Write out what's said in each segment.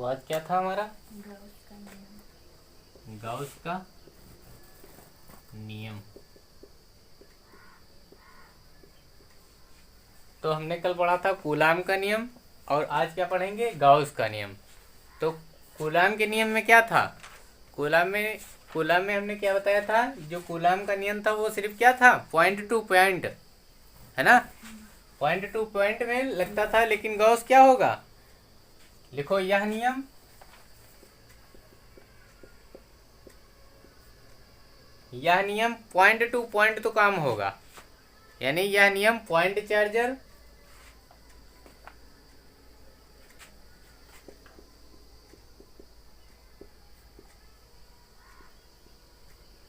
तो आज क्या था हमारा? गाउस का नियम। गाउस का नियम। तो हमने कल पढ़ा था कूलाम का नियम, और आज क्या पढ़ेंगे? गाउस का नियम। तो कूलाम के नियम में क्या था? कूलाम में कूलाम में हमने क्या बताया था? जो कूलाम का नियम था वो सिर्फ क्या था? पॉइंट टू पॉइंट, है ना? पॉइंट टू पॉइंट में लगता था। लेकिन गाउस क्या होगा? लिखो यह नियम, यह नियम पॉइंट टू पॉइंट तो काम होगा। यानी यह नियम पॉइंट चार्जर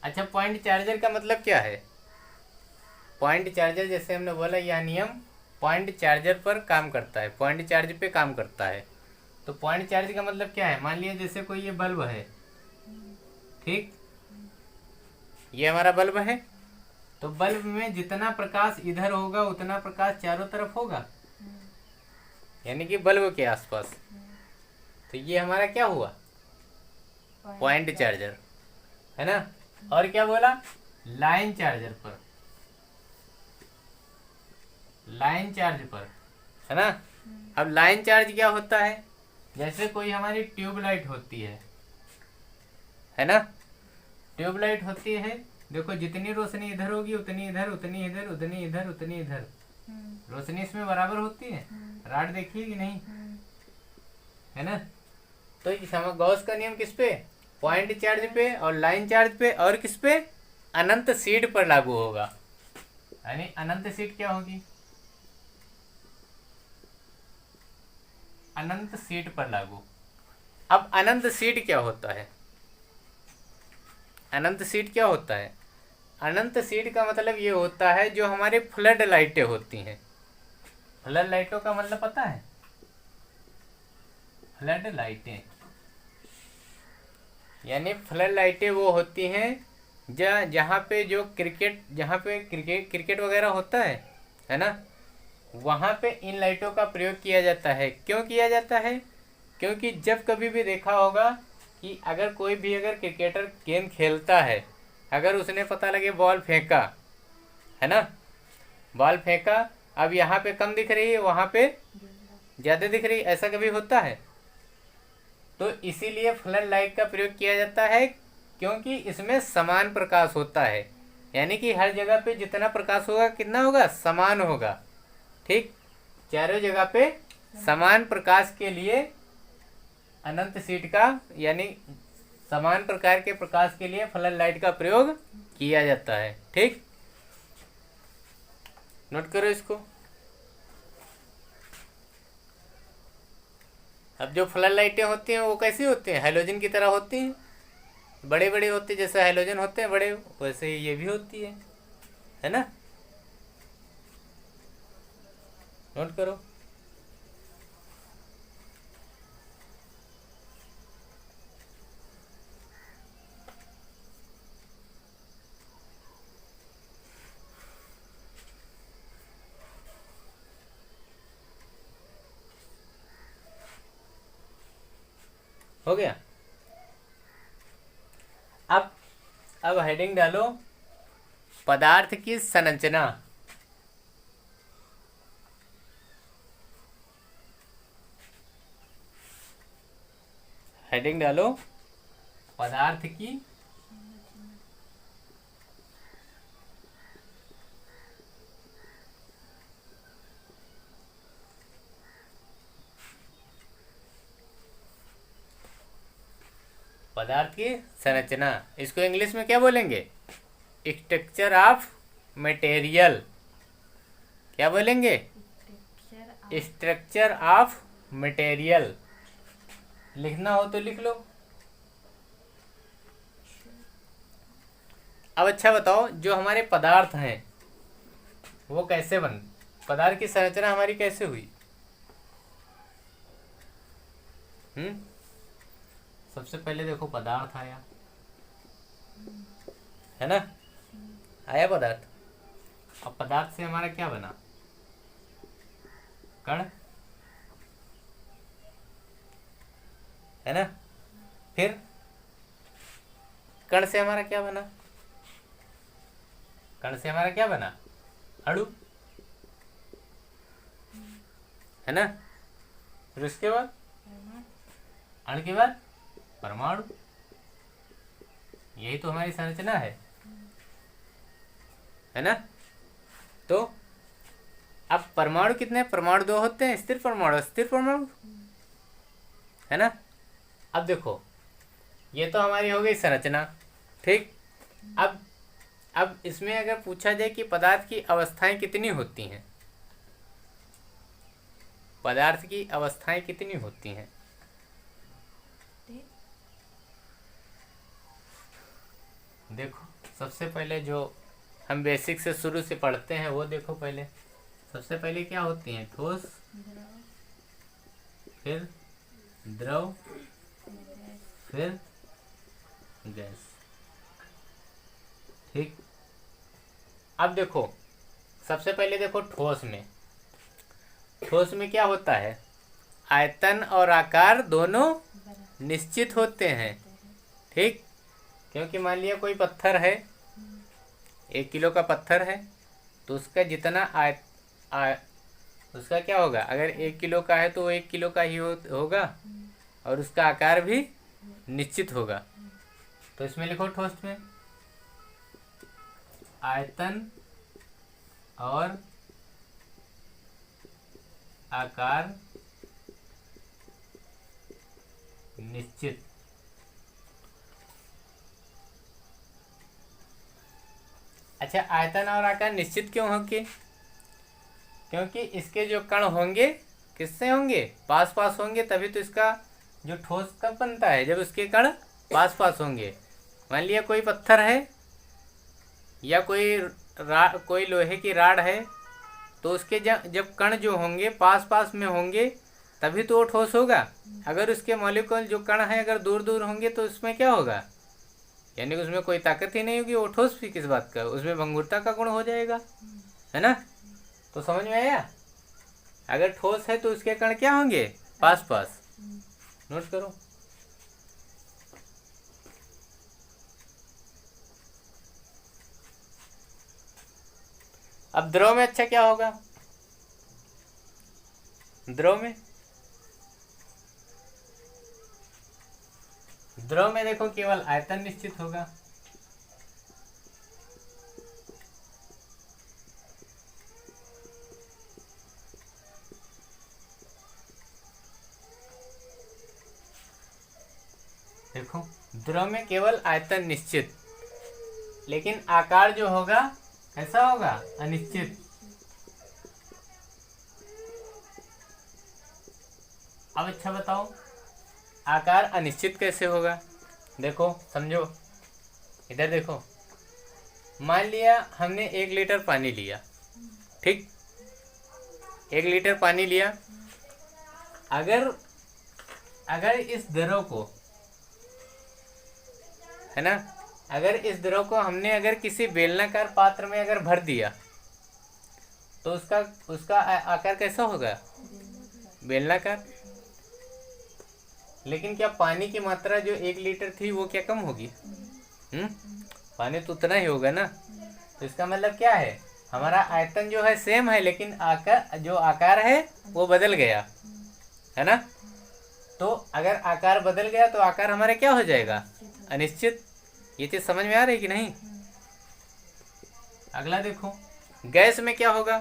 अच्छा, पॉइंट चार्जर का मतलब क्या है? पॉइंट चार्जर, जैसे हमने बोला, यह नियम पॉइंट चार्जर पर काम करता है, पॉइंट चार्ज पे काम करता है। तो पॉइंट चार्ज का मतलब क्या है? मान लिया जैसे कोई ये बल्ब है, ठीक, ये हमारा बल्ब है। तो बल्ब में जितना प्रकाश इधर होगा उतना प्रकाश चारों तरफ होगा, यानी कि बल्ब के आसपास। तो ये हमारा क्या हुआ? पॉइंट चार्जर, है ना? और क्या बोला? लाइन चार्जर पर, लाइन चार्ज पर, है ना? अब लाइन चार्ज क्या होता है? जैसे कोई हमारी ट्यूबलाइट होती है ना? ट्यूबलाइट होती है, देखो जितनी रोशनी इधर होगी उतनी इधर, उतनी इधर, उतनी इधर, उतनी इधर, रोशनी इसमें बराबर होती है। राड देखिए कि नहीं, है ना? तो गॉस का नियम किस पे? पॉइंट चार्ज पे और लाइन चार्ज पे, और किस पे? अनंत सीट पर लागू होगा। यानी अनंत सीट क्या होगी? अनंत सीट पर लागू। अब अनंत सीट क्या होता है? अनंत सीट क्या होता है? अनंत सीट का मतलब ये होता है जो हमारे फ्लड लाइटें होती हैं। फ्लड लाइटों का मतलब पता है? फ्लड लाइटें यानी फ्लड लाइटें वो होती हैं जहाँ पे जो जहाँ पे क्रिकेट वगैरह होता है ना? वहाँ पे इन लाइटों का प्रयोग किया जाता है। क्यों किया जाता है? क्योंकि जब कभी भी देखा होगा कि अगर कोई भी अगर क्रिकेटर गेम खेलता है, अगर उसने पता लगे बॉल फेंका, है ना, बॉल फेंका, अब यहाँ पे कम दिख रही है, वहाँ पे ज़्यादा दिख रही है, ऐसा कभी होता है? तो इसीलिए फ्लड लाइट का प्रयोग किया जाता है, क्योंकि इसमें समान प्रकाश होता है। यानी कि हर जगह पे जितना प्रकाश होगा कितना होगा? समान होगा, ठीक, चारों जगह पे समान प्रकाश के लिए अनंत सीट का, यानी समान प्रकार के प्रकाश के लिए फ्लड लाइट का प्रयोग किया जाता है, ठीक। नोट करो इसको। अब जो फ्लड लाइटें होती हैं वो कैसी होती हैं? हैलोजन की तरह होती हैं, बड़े बड़े होते हैं, जैसे हैलोजन होते हैं बड़े, वैसे ही ये भी होती है ना? नोट करो। हो गया। अब अब हेडिंग डालो, पदार्थ की संरचना। हेडिंग डालो, पदार्थ की पदार्थ की संरचना। इसको इंग्लिश में क्या बोलेंगे? Structure of material. क्या बोलेंगे? Structure of material. लिखना हो तो लिख लो। अब अच्छा बताओ, जो हमारे पदार्थ हैं वो कैसे बन, पदार्थ की संरचना हमारी कैसे हुई? सबसे पहले देखो पदार्थ आया, है ना? आया पदार्थ। अब पदार्थ से हमारा क्या बना? कण। है ना। फिर कण से हमारा क्या बना, कण से हमारा क्या बना, अणु, है ना। फिर उसके बाद अणु के बाद परमाणु, यही तो हमारी संरचना है ना। तो अब परमाणु कितने हैं, परमाणु दो होते हैं, स्थिर परमाणु अस्थिर परमाणु, है ना। अब देखो ये तो हमारी हो गई संरचना, ठीक। अब इसमें अगर पूछा जाए कि पदार्थ की अवस्थाएं कितनी होती हैं, पदार्थ की अवस्थाएं कितनी होती हैं, देखो सबसे पहले जो हम बेसिक से शुरू से पढ़ते हैं वो देखो। पहले सबसे पहले क्या होती हैं, ठोस, फिर द्रव, फिर गैस, ठीक। अब देखो सबसे पहले देखो ठोस में, ठोस में क्या होता है, आयतन और आकार दोनों निश्चित होते हैं, ठीक। क्योंकि मान लिया कोई पत्थर है, 1 किलो का पत्थर है, तो उसका जितना उसका क्या होगा, अगर 1 किलो का है तो वो 1 किलो का ही होगा, और उसका आकार भी निश्चित होगा। तो इसमें लिखो ठोस में आयतन और आकार निश्चित। अच्छा, आयतन और आकार निश्चित क्यों होंगे, क्योंकि इसके जो कण होंगे किससे होंगे, पास पास होंगे, तभी तो इसका जो ठोस कब बनता है, जब उसके कण पास पास होंगे। मान लिया कोई पत्थर है या कोई लोहे की राड है, तो उसके जब कण जो होंगे पास पास में होंगे तभी तो वो ठोस होगा। अगर उसके मॉलिक्यूल जो कण है अगर दूर दूर होंगे तो उसमें क्या होगा, यानी उसमें कोई ताकत ही नहीं होगी, वो ठोस भी किस बात का, उसमें भंगुरता का गुण हो जाएगा, है ना। तो समझ में आया, अगर ठोस है तो उसके कण क्या होंगे, पास पास। नोट करो। अब द्रव में अच्छा क्या होगा, द्रव में देखो केवल आयतन निश्चित होगा, देखो द्रव में केवल आयतन निश्चित, लेकिन आकार जो होगा कैसा होगा, अनिश्चित। अब अच्छा बताओ आकार अनिश्चित कैसे होगा, देखो समझो, इधर देखो। मान लिया हमने 1 लीटर पानी लिया, ठीक, 1 लीटर पानी लिया। अगर इस द्रव को, है ना, अगर इस द्रव को हमने अगर किसी बेलनाकार पात्र में अगर भर दिया तो उसका आकार कैसा होगा, बेलनाकार। लेकिन क्या पानी की मात्रा जो 1 लीटर थी वो क्या कम होगी, पानी तो उतना ही होगा ना। तो इसका मतलब क्या है, हमारा आयतन जो है सेम है, लेकिन आकार है वो बदल गया, है ना। तो अगर आकार बदल गया तो आकार हमारा क्या हो जाएगा, अनिश्चित। ये चीज समझ में आ रही कि नहीं। अगला देखो, गैस में क्या होगा,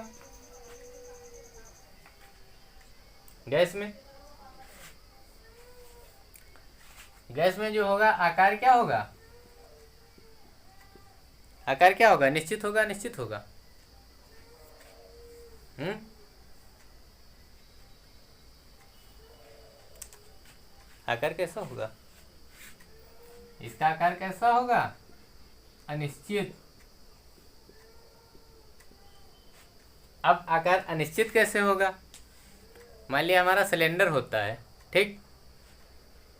गैस में जो होगा आकार क्या होगा, निश्चित होगा, आकार कैसा होगा, इसका आकार कैसा होगा, अनिश्चित। अब आकार अनिश्चित कैसे होगा, मान लिया हमारा सिलेंडर होता है, ठीक।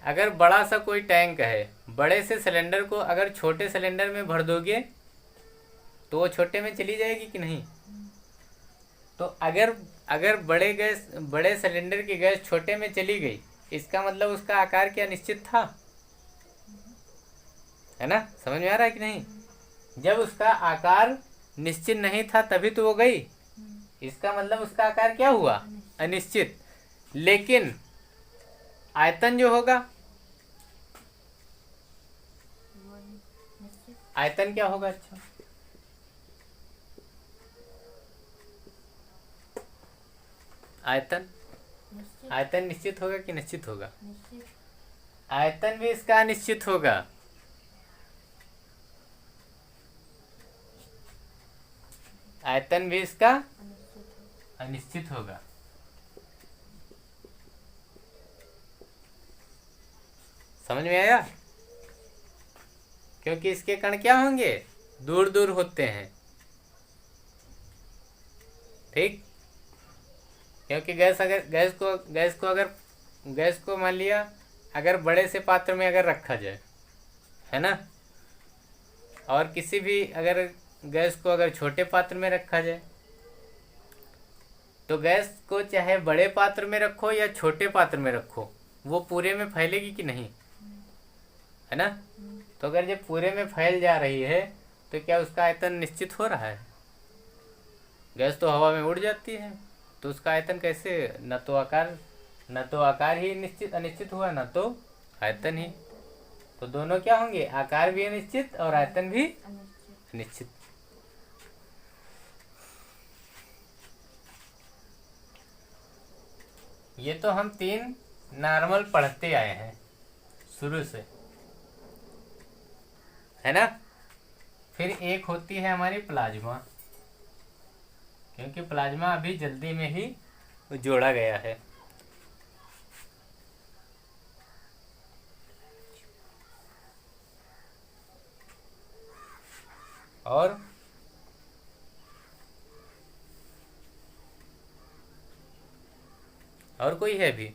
अगर बड़ा सा कोई टैंक है, बड़े से सिलेंडर को अगर छोटे सिलेंडर में भर दोगे तो वो छोटे में चली जाएगी कि नहीं। तो अगर बड़े सिलेंडर की गैस छोटे में चली गई इसका मतलब उसका आकार क्या निश्चित था, है ना? समझ में आ रहा है कि नहीं? जब उसका आकार निश्चित नहीं था तभी तो वो गई। इसका मतलब उसका आकार क्या हुआ, अनिश्चित। लेकिन आयतन जो होगा, वो निश्चित। आयतन क्या होगा? अच्छा, आयतन, निश्चित। आयतन निश्चित होगा कि निश्चित होगा? निश्चित। आयतन भी इसका अनिश्चित होगा। आयतन भी इसका अनिश्चित। अनिश्चित होगा। समझ में आया? क्योंकि इसके कण क्या होंगे, दूर दूर होते हैं। ठीक, क्योंकि गैस को मान लिया अगर बड़े से पात्र में अगर रखा जाए, है ना, और किसी भी अगर गैस को अगर छोटे पात्र में रखा जाए, तो गैस को चाहे बड़े पात्र में रखो या छोटे पात्र में रखो, वो पूरे में फैलेगी कि नहीं, है ना? तो अगर जब पूरे में फैल जा रही है तो क्या उसका आयतन निश्चित हो रहा है? गैस तो हवा में उड़ जाती है, तो उसका आयतन कैसे, न तो आकार ही निश्चित अनिश्चित हुआ, न तो आयतन ही। तो दोनों क्या होंगे, आकार भी अनिश्चित और आयतन भी अनिश्चित। अनिश्चित। ये तो हम 3 नॉर्मल पढ़ते आए हैं शुरू से, है ना? फिर एक होती है हमारी प्लाज्मा, क्योंकि प्लाज्मा अभी जल्दी में ही जोड़ा गया है। और कोई है भी?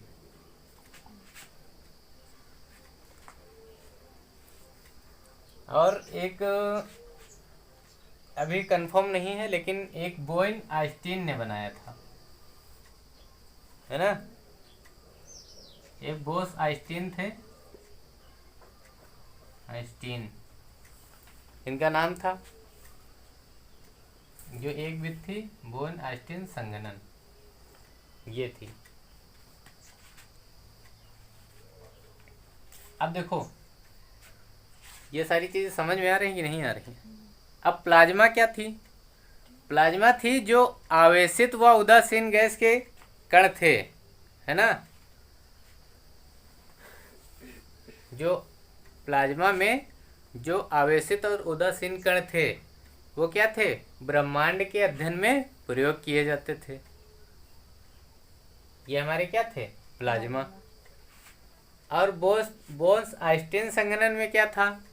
और एक अभी कंफर्म नहीं है, लेकिन एक बोइन आइंस्टीन ने बनाया था, है ना? एक बोस आइंस्टीन थे, आइंस्टीन इनका नाम था। जो एक विधि थी बोइन आइंस्टीन संघनन, ये थी। अब देखो ये सारी चीजें समझ में आ रही कि नहीं आ रही? अब प्लाज्मा क्या थी? प्लाज्मा थी जो आवेशित व उदासीन गैस के कण थे, है ना? जो प्लाज्मा में जो आवेशित और उदासीन कण थे वो क्या थे, ब्रह्मांड के अध्ययन में प्रयोग किए जाते थे। ये हमारे क्या थे, प्लाज्मा। और बोस आइंस्टीन संघनन में क्या था,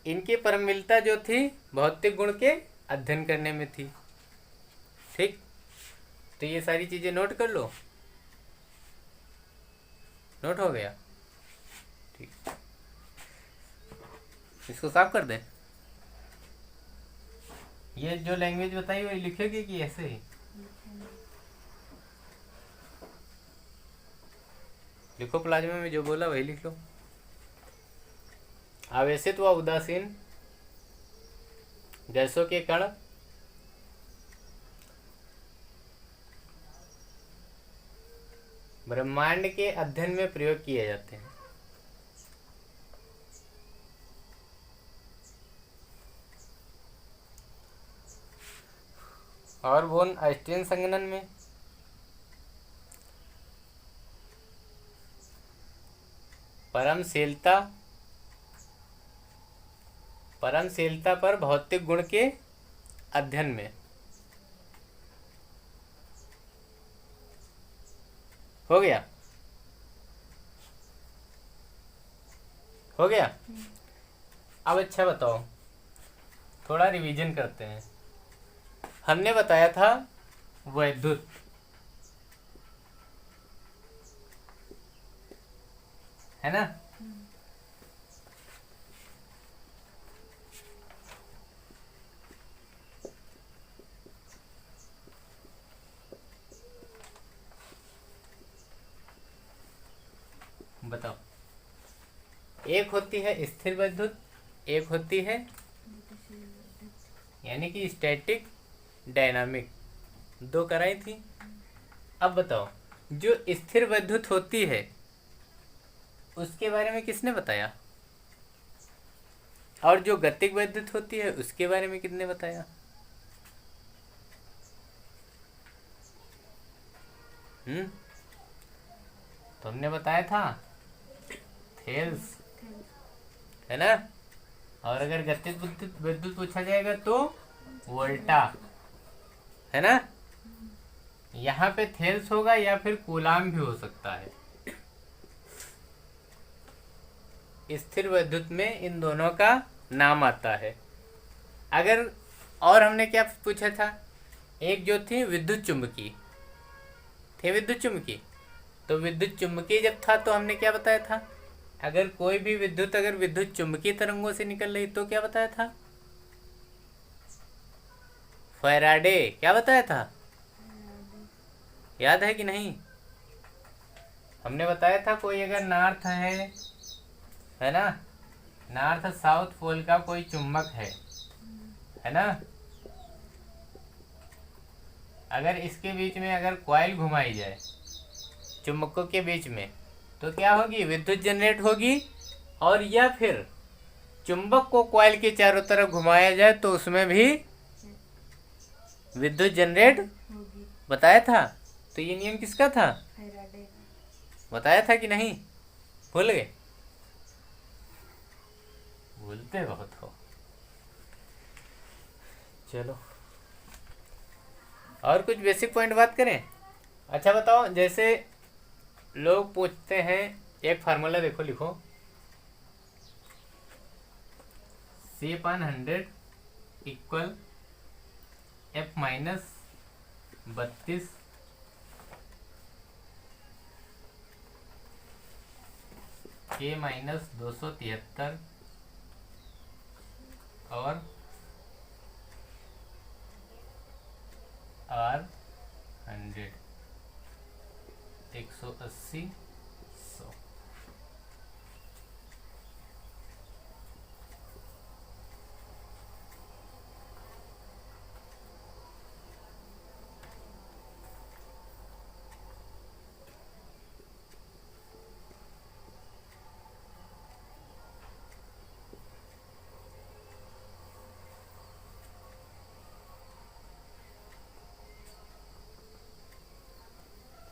इनकी परमिलता जो थी भौतिक गुण के अध्ययन करने में थी। ठीक, तो ये सारी चीजें नोट कर लो। नोट हो गया? ठीक, इसको साफ कर दें। ये जो लैंग्वेज बताई वही लिखेगी कि ऐसे ही लिखो? प्लाज्मा में जो बोला वही लिख लो। आवेशित व उदासीन गैसों के कण ब्रह्मांड के अध्ययन में प्रयोग किए जाते हैं। और बोन आइंस्टीन संघनन में परमशीलता पर भौतिक गुण के अध्ययन में। हो गया? हो गया? अब अच्छा बताओ, थोड़ा रिवीजन करते हैं। हमने बताया था वैद्युत, है ना? एक होती है स्थिर विद्युत, एक होती है गतिशील विद्युत। यानी कि स्टैटिक डायनामिक, दो कराई थी। अब बताओ, जो स्थिर विद्युत होती है उसके बारे में किसने बताया, और जो गतिक विद्युत होती है उसके बारे में किसने बताया? तो हमने बताया था थेल्स, है ना। और अगर गतिज विद्युत विद्युत पूछा जाएगा तो वोल्टा, है ना। यहाँ पे थेल्स होगा या फिर कूलाम भी हो सकता है। स्थिर विद्युत में इन दोनों का नाम आता है। अगर और हमने क्या पूछा था, एक जो थी विद्युत चुम्बकी थी, विद्युत चुम्बकी। तो विद्युत चुम्बकीय जब था तो हमने क्या बताया था, अगर कोई भी विद्युत अगर विद्युत चुम्बकीय तरंगों से निकल रही तो क्या बताया था, फैराडे। क्या बताया था, याद है कि नहीं? हमने बताया था कोई अगर नॉर्थ है ना, नॉर्थ साउथ पोल का कोई चुंबक है ना, अगर इसके बीच में अगर कॉइल घुमाई जाए चुंबकों के बीच में तो क्या होगी, विद्युत जनरेट होगी। और या फिर चुंबक को कॉइल के चारों तरफ घुमाया जाए तो उसमें भी विद्युत जनरेट होगी। बताया था। तो ये नियम किसका था, फैराडे। बताया था कि नहीं, भूल गए? भूलते बहुत हो। चलो और कुछ बेसिक पॉइंट बात करें। अच्छा बताओ, जैसे लोग पूछते हैं, एक फार्मूला देखो, लिखो C/100 equal F minus 32 K minus 273 और R100 180 100।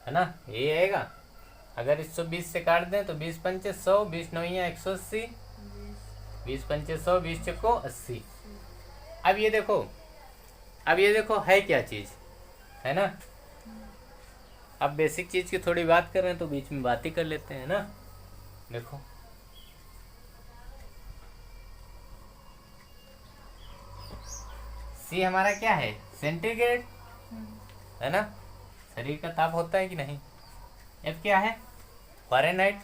है ना, ये आएगा। अगर 120 से काट दें तो 20 पंचे 100, 20 नौया 180, 20 पंचे 100, 20 चक्को 80। अब ये देखो है क्या चीज़, है ना। अब बेसिक चीज़ की थोड़ी बात कर रहे हैं तो बीच में बात ही कर लेते हैं ना। देखो सी हमारा क्या है, सेंटीग्रेड, है ना। शरीर का ताप होता है कि नहीं। एफ क्या है, फ़ारेनहाइट।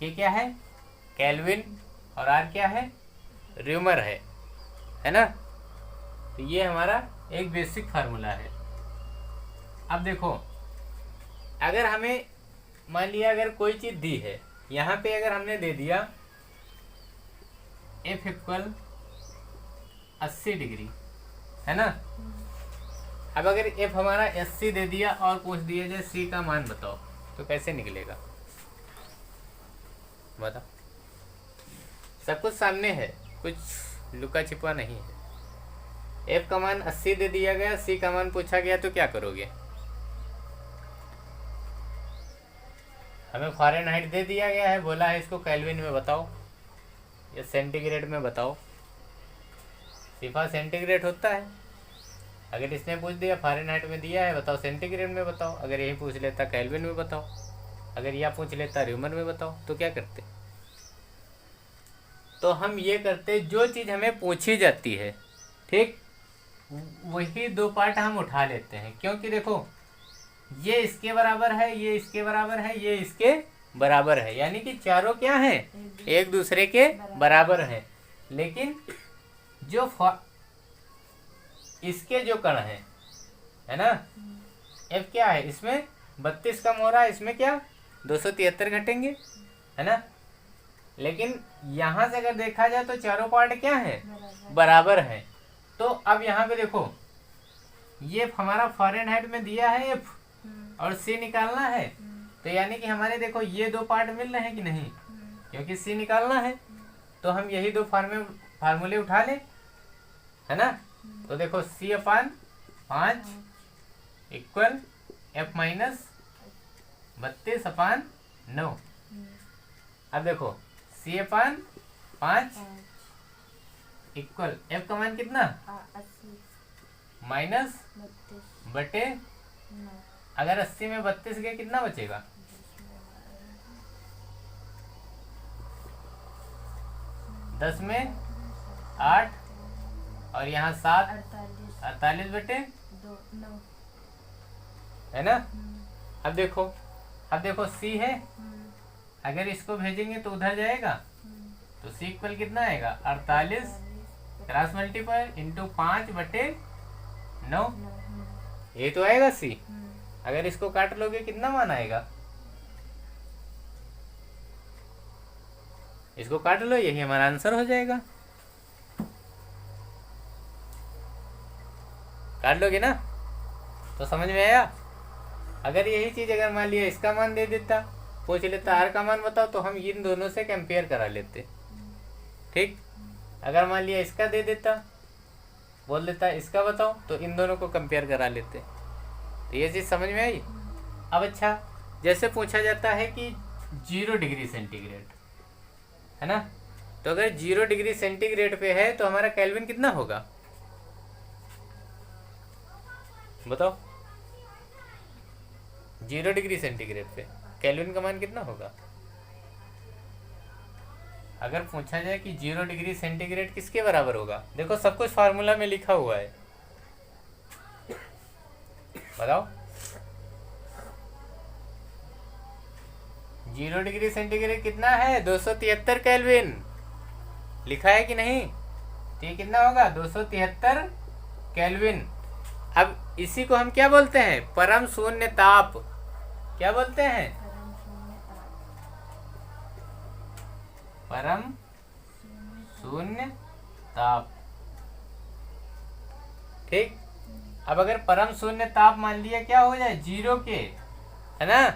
के क्या है, केल्विन। और आर क्या है, र्यूमर है ना। तो ये हमारा एक बेसिक फार्मूला है। अब देखो, अगर हमें मान लिया अगर कोई चीज़ दी है, यहाँ पे अगर हमने दे दिया एफ इक्वल 80 डिग्री, है ना। अब अगर एफ हमारा 80 दे दिया और पूछ दिया जाए सी का मान बताओ, तो कैसे निकलेगा, बताओ। सब कुछ सामने है, कुछ लुका छिपा नहीं है। एफ का मान 80 दे दिया गया, सी का मान पूछा गया, तो क्या करोगे। हमें फ़ारेनहाइट दे दिया गया है, बोला है इसको केल्विन में बताओ या सेंटीग्रेड में बताओ। सिफा सेंटीग्रेड होता है। अगर इसने पूछ दिया फ़ारेनहाइट में दिया है बताओ, सेंटीग्रेड में बताओ। अगर यही पूछ लेता केल्विन में बताओ, अगर यह पूछ लेता र्यूमन में बताओ, तो क्या करते। तो हम ये करते जो चीज़ हमें पूछी जाती है, ठीक, वही दो पार्ट हम उठा लेते हैं। क्योंकि देखो, ये इसके बराबर है, ये इसके बराबर है, ये इसके बराबर है, यानी कि चारों क्या हैं, एक दूसरे के बराबर हैं। लेकिन जो इसके जो कण है ना, एफ क्या है, इसमें 32 कम हो रहा है, इसमें क्या 273 घटेंगे, है ना। लेकिन यहाँ से अगर देखा जाए तो चारों पार्ट क्या है, बराबर। बराबर है। तो अब यहाँ पे देखो ये हमारा फ़ारेनहाइट में दिया है एफ और सी निकालना है, तो यानी कि हमारे देखो ये दो पार्ट मिल रहे हैं कि नहीं, क्योंकि सी निकालना है तो हम यही दो फार्मूले उठा ले, है ना। तो देखो सी अपान 5 इक्वल एफ माइनस 32 अपान 9। अब देखो सी अपान 5 इक्वल एफ का मान कितना, 80 माइनस 32 बटे, 9 अगर 80 में 32 गए कितना बचेगा, 10 में 8 और यहाँ 7, 48 48 बटे 2 9। है ना। अब देखो सी है, अगर इसको भेजेंगे तो उधर जाएगा, तो सी इक्वल कितना आएगा 48 क्रॉस मल्टीप्लाई इंटू 5 बटे 9, ये तो आएगा सी। अगर इसको काट लोगे कितना मान आएगा, इसको काट लो, यही हमारा आंसर हो जाएगा। काट लोगे ना, तो समझ में आया। अगर यही चीज अगर मान लिया इसका मान दे देता, पूछ लेता आर का मान बताओ, तो हम इन दोनों से कंपेयर करा लेते, ठीक। अगर मान लिया इसका दे देता, बोल देता इसका बताओ, तो इन दोनों को कंपेयर करा लेते। तो ये चीज़ समझ में आई। अब अच्छा, जैसे पूछा जाता है कि 0 डिग्री सेंटीग्रेड, है ना, तो अगर 0 डिग्री सेंटीग्रेड पे है तो हमारा केल्विन कितना होगा, बताओ। 0 डिग्री सेंटीग्रेड पे केल्विन का मान कितना होगा। अगर पूछा जाए कि 0 डिग्री सेंटीग्रेड किसके बराबर होगा, देखो सब कुछ फार्मूला में लिखा हुआ है, बताओ। 0 डिग्री सेंटीग्रेड कितना है, 273 केल्विन, लिखा है कि नहीं। तो ये कितना होगा 273 केल्विन। अब इसी को हम क्या बोलते हैं, परम शून्य ताप। क्या बोलते हैं, परम शून्य ताप, ठीक। अब अगर परम शून्य ताप मान लिया क्या हो जाए 0 के, है ना,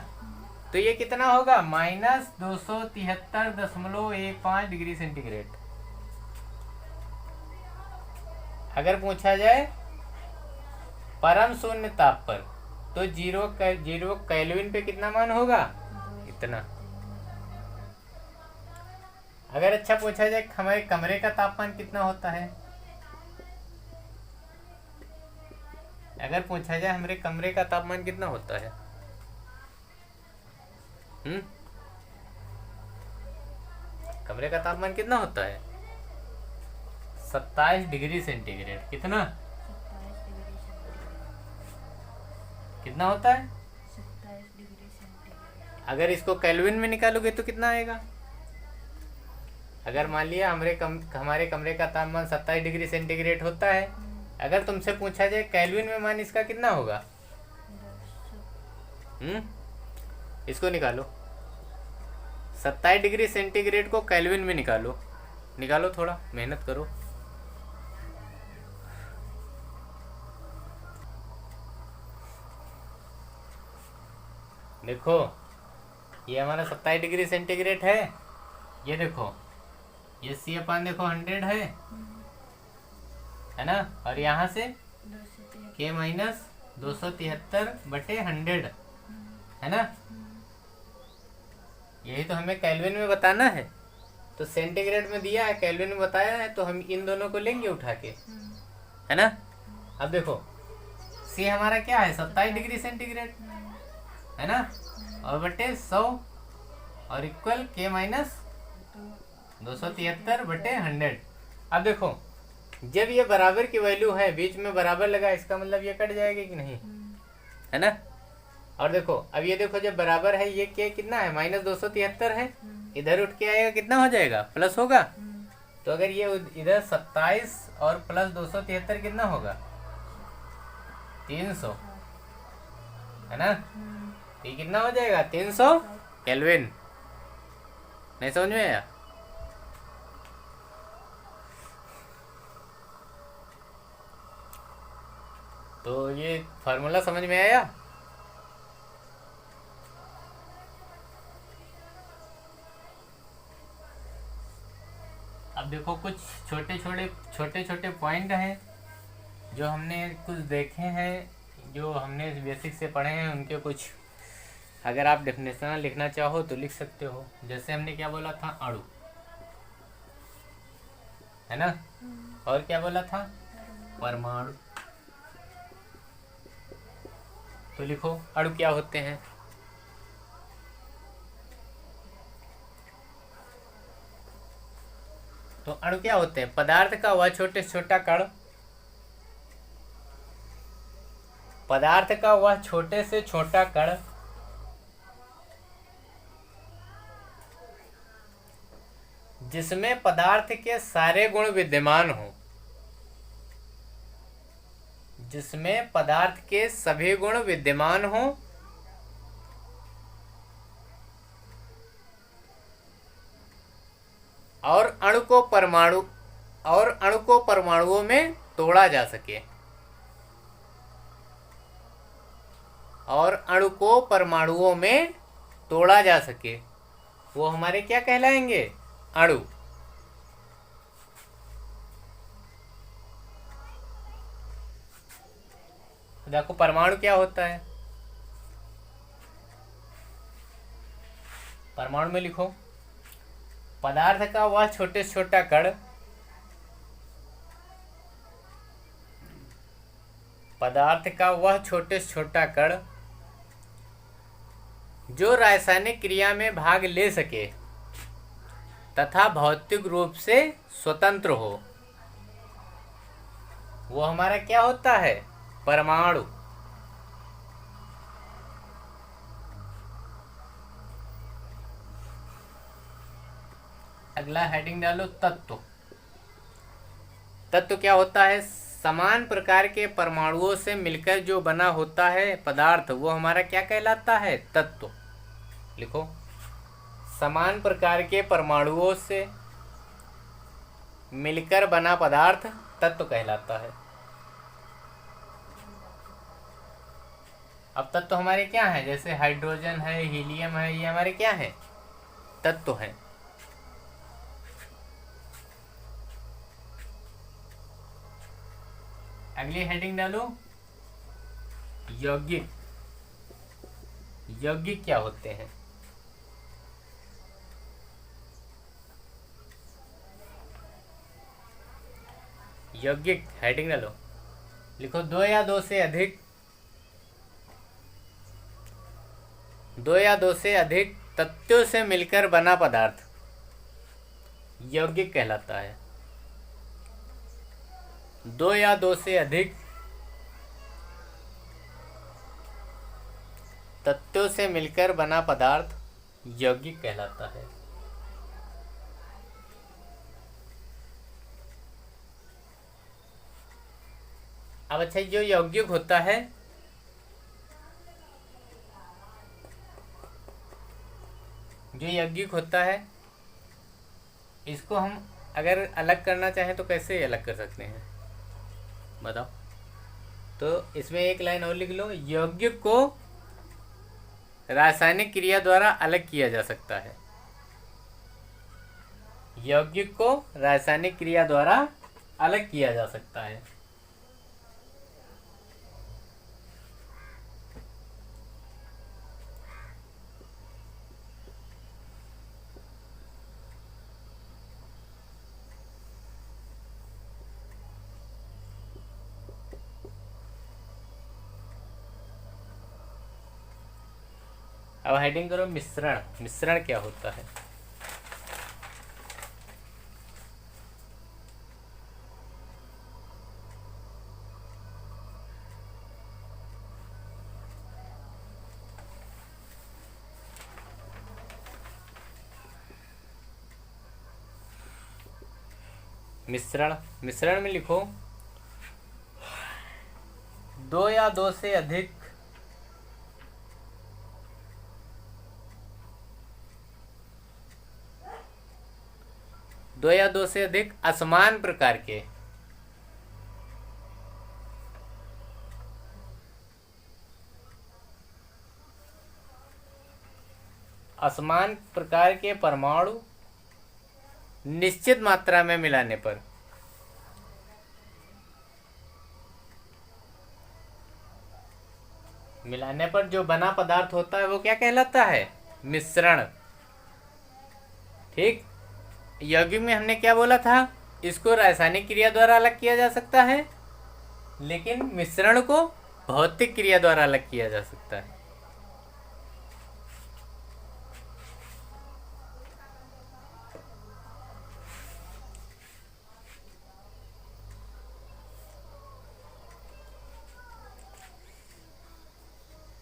तो ये कितना होगा -273.15 डिग्री सेंटीग्रेड। अगर पूछा जाए परम शून्य ताप पर, तो 0 केल्विन पे कितना मान होगा, इतना। अगर अच्छा पूछा जाए हमारे कमरे का तापमान कितना होता है, अगर पूछा जाए हमारे कमरे का तापमान कितना होता है, कमरे का तापमान कितना होता है 27 डिग्री सेंटीग्रेड। कितना 27 डिग्री सेंटीग्रेड। कितना होता है 27 डिग्री सेंटीग्रेड। अगर इसको केल्विन में निकालोगे तो कितना आएगा। अगर मान लिया हमारे कमरे का तापमान 27 डिग्री सेंटीग्रेड होता है, अगर तुमसे पूछा जाए केल्विन में मान इसका कितना होगा, 200। इसको निकालो, 27 डिग्री सेंटीग्रेड को केल्विन में निकालो, निकालो, थोड़ा मेहनत करो। देखो ये हमारा 27 डिग्री सेंटीग्रेड है, ये देखो ये सी अपान देखो 100 है ना, और यहाँ से 273। के माइनस 273 बटे 100, है ना। यही तो हमें केल्विन में बताना है, तो सेंटीग्रेड में दिया है, केल्विन में बताया है, तो हम इन दोनों को लेंगे उठा के, है ना। अब देखो सी हमारा क्या है 27 डिग्री सेंटीग्रेड, है ना, और बटे 100 और इक्वल के माइनस 273 बटे 100। अब देखो जब ये बराबर की वैल्यू है, बीच में बराबर लगा, इसका मतलब ये कट जाएगी कि नहीं, है ना। और देखो अब ये देखो जब बराबर है, ये के कितना है -273 है, इधर उठ के आएगा कितना हो जाएगा, प्लस होगा। तो अगर ये इधर 27 और प्लस 273 कितना होगा 300, है ना। ये कितना हो जाएगा 300 केल्विन। नहीं समझ में आया। तो ये फार्मूला समझ में आया। अब देखो कुछ छोटे छोटे पॉइंट हैं जो हमने कुछ देखे हैं, जो हमने बेसिक से पढ़े हैं, उनके कुछ अगर आप डेफिनेशन लिखना चाहो तो लिख सकते हो। जैसे हमने क्या बोला था, अणु, है ना, और क्या बोला था, परमाणु। तो लिखो अणु क्या होते हैं। तो अणु क्या होते हैं, पदार्थ का वह छोटे से छोटा कण, पदार्थ का वह छोटे से छोटा कण जिसमें पदार्थ के सारे गुण विद्यमान हो, जिसमें पदार्थ के सभी गुण विद्यमान हो और अणु को परमाणुओं में तोड़ा जा सके, और अणु को परमाणुओं में तोड़ा जा सके, वो हमारे क्या कहलाएंगे, अणु। देखो परमाणु क्या होता है, परमाणु में लिखो पदार्थ का वह छोटे से छोटा कण, पदार्थ का वह छोटे से छोटा कण जो रासायनिक क्रिया में भाग ले सके तथा भौतिक रूप से स्वतंत्र हो, वो हमारा क्या होता है, परमाणु। अगला हेडिंग डालो, तत्व। तत्व क्या होता है, समान प्रकार के परमाणुओं से मिलकर जो बना होता है पदार्थ, वो हमारा क्या कहलाता है, तत्व। लिखो समान प्रकार के परमाणुओं से मिलकर बना पदार्थ तत्व कहलाता है। अब तत्व हमारे क्या हैं, जैसे हाइड्रोजन है, हीलियम है, ये हमारे क्या हैं, तत्व हैं। अगली हेडिंग डालो, यौगिक। यौगिक क्या होते हैं, यौगिक हेडिंग डालो, लिखो दो या दो से अधिक तत्वों से मिलकर बना पदार्थ यौगिक कहलाता है। दो या दो से अधिक तत्वों से मिलकर बना पदार्थ यौगिक कहलाता है। अब अच्छा, जो यौगिक होता है, जो यौगिक होता है, इसको हम अगर अलग करना चाहें तो कैसे अलग कर सकते हैं, बताओ। तो इसमें एक लाइन और लिख लो, यौगिक को रासायनिक क्रिया द्वारा अलग किया जा सकता है। यौगिक को रासायनिक क्रिया द्वारा अलग किया जा सकता है। अब हेडिंग करो, मिश्रण। मिश्रण क्या होता है, मिश्रण। मिश्रण में लिखो दो या दो से अधिक असमान प्रकार के असमान प्रकार के परमाणु निश्चित मात्रा में मिलाने पर जो बना पदार्थ होता है वो क्या कहलाता है? मिश्रण। ठीक, यौगिक में हमने क्या बोला था? इसको रासायनिक क्रिया द्वारा अलग किया जा सकता है, लेकिन मिश्रण को भौतिक क्रिया द्वारा अलग किया जा सकता है।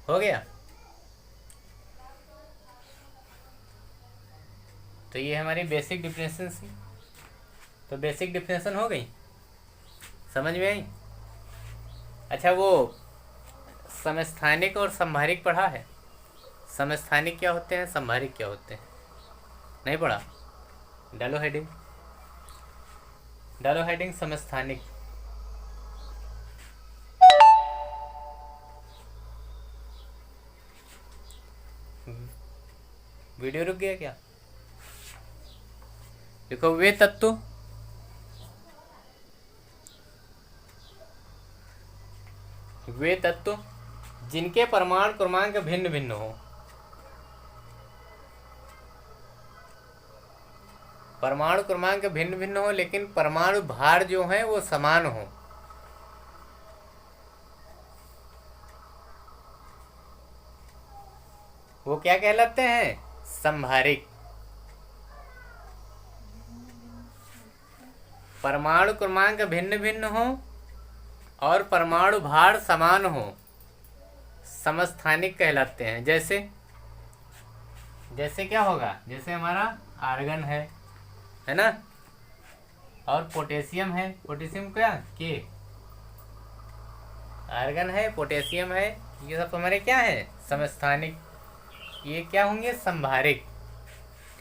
हो गया? तो ये हमारी बेसिक डिफिनेशन थी। तो बेसिक डिफिनेशन हो गई, समझ में आई? अच्छा, वो समस्थानिक और संभारिक पढ़ा है? समस्थानिक क्या होते हैं, संभारिक क्या होते हैं? नहीं पढ़ा? डालो हेडिंग, समस्थानिक। वीडियो रुक गया क्या? देखो, वे तत्व जिनके परमाणु क्रमांक भिन्न भिन्न हो। परमाणु क्रमांक भिन्न भिन्न हो, लेकिन परमाणु भार जो है वो समान हो। वो क्या कहलाते हैं? संभारिक। परमाणु क्रमांक भिन्न भिन्न हो और परमाणु भार समान हो, समस्थानिक कहलाते हैं। जैसे क्या होगा? जैसे हमारा आर्गन है ना, और पोटेशियम है। पोटेशियम क्या? के। आर्गन है, पोटेशियम है, ये सब हमारे क्या है? समस्थानिक। ये क्या होंगे? संभारिक।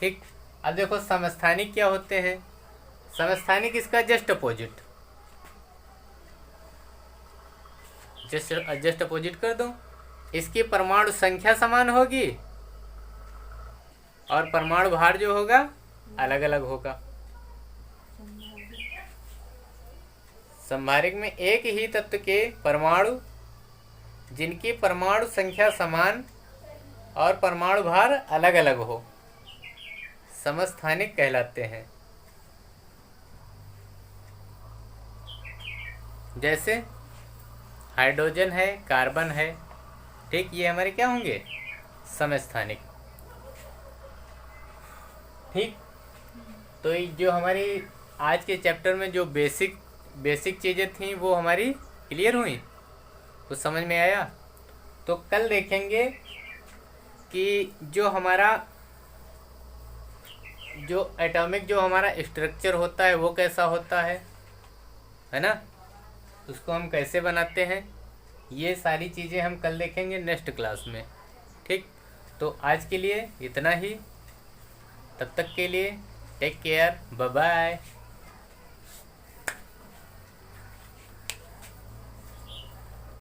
ठीक, अब देखो समस्थानिक क्या होते हैं? समस्थानिक इसका जस्ट अपोजिट। जस्ट अपोजिट कर दो। इसकी परमाणु संख्या समान होगी और परमाणु भार जो होगा अलग अलग होगा। संभारिक में एक ही तत्व के परमाणु जिनकी परमाणु संख्या समान और परमाणु भार अलग अलग हो, समस्थानिक कहलाते हैं। जैसे हाइड्रोजन है, कार्बन है। ठीक, ये हमारे क्या होंगे? समस्थानिक। ठीक, तो ये जो हमारी आज के चैप्टर में जो बेसिक चीज़ें थी वो हमारी क्लियर हुई, कुछ समझ में आया? तो कल देखेंगे कि जो हमारा जो एटॉमिक जो हमारा स्ट्रक्चर होता है वो कैसा होता है ना, उसको हम कैसे बनाते हैं, ये सारी चीज़ें हम कल देखेंगे नेक्स्ट क्लास में। ठीक, तो आज के लिए इतना ही। तब तक के लिए टेक केयर, बाय बाय।